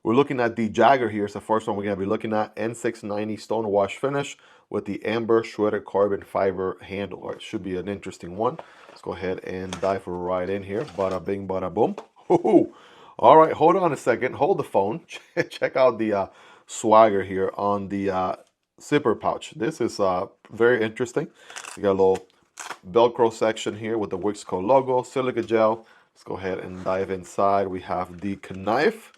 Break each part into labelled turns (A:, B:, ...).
A: We're looking at the Jagger here. It's the first one we're going to be looking at. N690 stone wash finish with the amber shredded carbon fiber handle. All right, should be an interesting one. Let's go ahead and dive right in here. Bada bing, bada boom. Ooh. All right, hold on a second. Hold the phone. Check out the swagger here on the zipper pouch. This is very interesting. We got a little Velcro section here with the WIXCO logo, silica gel. Let's go ahead and dive inside. We have the knife.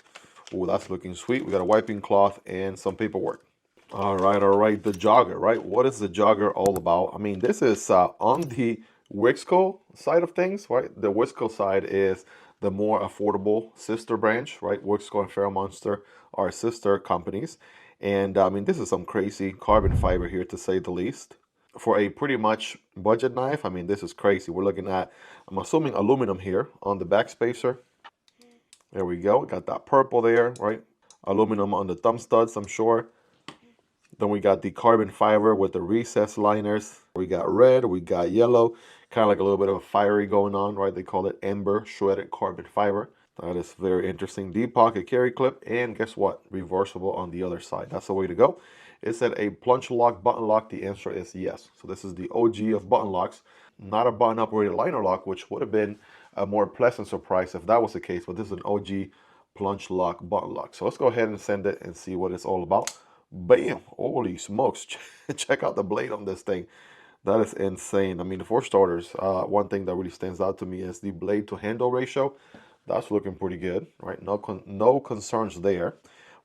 A: Oh, that's looking sweet. We got a wiping cloth and some paperwork. All right, the jogger, right? What is the jogger all about? I mean, this is on the WIXCO side of things, right? The WIXCO side is the more affordable sister branch, right? WIXCO and Ferramonster are sister companies. And I mean, this is some crazy carbon fiber here, to say the least. For a pretty much budget knife, I mean, this is crazy. We're looking at, I'm assuming, aluminum here on the back spacer. There we go. Got that purple there, right? Aluminum on the thumb studs, I'm sure. Then we got the carbon fiber with the recessed liners. We got red, we got yellow, kind of like a little bit of a fiery going on, right? They call it amber shredded carbon fiber. That is very interesting. Deep pocket carry clip, and guess what? Reversible on the other side. That's the way to go. It said a plunge lock, button lock. The answer is yes. So this is the OG of button locks, not a button operated liner lock, which would have been a more pleasant surprise if that was the case. But this is an OG plunge lock, button lock. So let's go ahead and send it and see what it's all about. Bam! Holy smokes! Check out the blade on this thing. That is insane. I mean, for starters, one thing that really stands out to me is the blade to handle ratio. That's looking pretty good, right? No concerns there.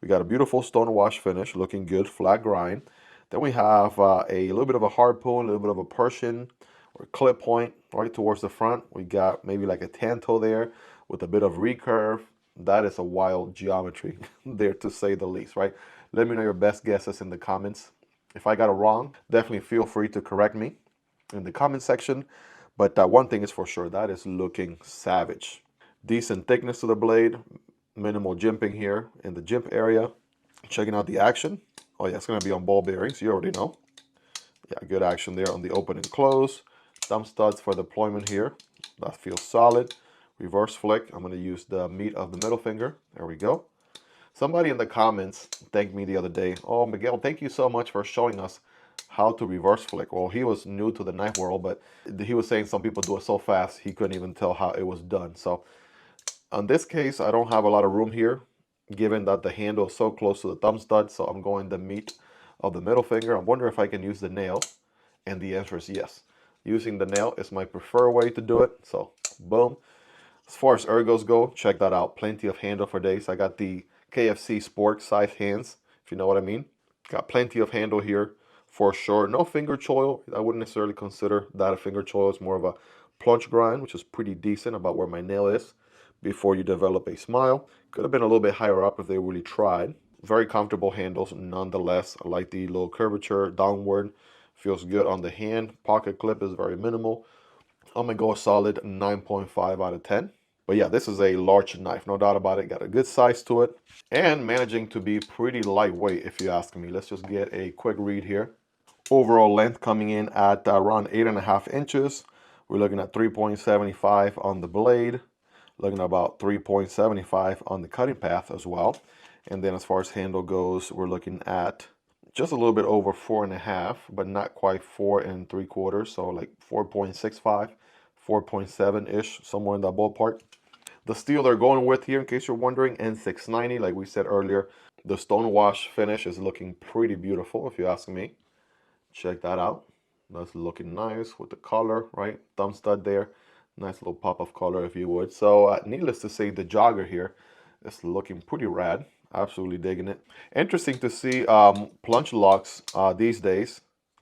A: We got a beautiful stone wash finish, looking good, flat grind. Then we have a little bit of a harpoon, a little bit of a Persian or clip point right towards the front. We got maybe like a tanto there with a bit of recurve. That is a wild geometry there, to say the least, right? Let me know your best guesses in the comments. If I got it wrong, definitely feel free to correct me in the comment section. But one thing is for sure, that is looking savage. Decent thickness to the blade, minimal jimping here in the jimp area. Checking out the action. Oh yeah, it's going to be on ball bearings. You already know. Yeah, good action there on the open and close. Thumb studs for deployment here. That feels solid. Reverse flick. I'm going to use the meat of the middle finger. There we go. Somebody in the comments thanked me the other day. Oh, Miguel, thank you so much for showing us how to reverse flick. Well, he was new to the knife world, but he was saying some people do it so fast he couldn't even tell how it was done. So on this case, I don't have a lot of room here, given that the handle is so close to the thumb stud. So I'm going the meat of the middle finger. I wonder if I can use the nail, and the answer is yes. Using the nail is my preferred way to do it. So boom. As far as ergos go, check that out. Plenty of handle for days. I got the KFC Sport size hands, if you know what I mean. Got plenty of handle here for sure. No finger choil. I wouldn't necessarily consider that a finger choil. It's more of a plunge grind, which is pretty decent, about where my nail is before you develop a smile. Could have been a little bit higher up if they really tried. Very comfortable handles nonetheless. I like the little curvature downward. Feels good on the hand. Pocket clip is very minimal. I'm going to go a solid 9.5 out of 10. But yeah, this is a large knife, no doubt about it. Got a good size to it and managing to be pretty lightweight, if you ask me. Let's just get a quick read here. Overall length coming in at around 8.5 inches. We're looking at 3.75 on the blade, looking at about 3.75 on the cutting path as well. And then as far as handle goes, we're looking at just a little bit over 4.5, but not quite 4 3/4. So like 4.65, 4.7-ish, somewhere in that ballpark. The steel they're going with here, in case you're wondering, N690, like we said earlier. The stone wash finish is looking pretty beautiful, if you ask me. Check that out. That's looking nice with the color, right? Thumb stud there. Nice little pop of color, if you would. So needless to say, the jogger here is looking pretty rad. Absolutely digging it. Interesting to see plunge locks these days.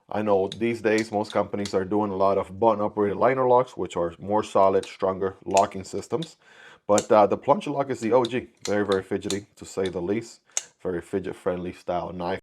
A: I know these days most companies are doing a lot of button operated liner locks, which are more solid, stronger locking systems. But the plunge lock is the OG. Very, very fidgety, to say the least. Very fidget friendly style knife.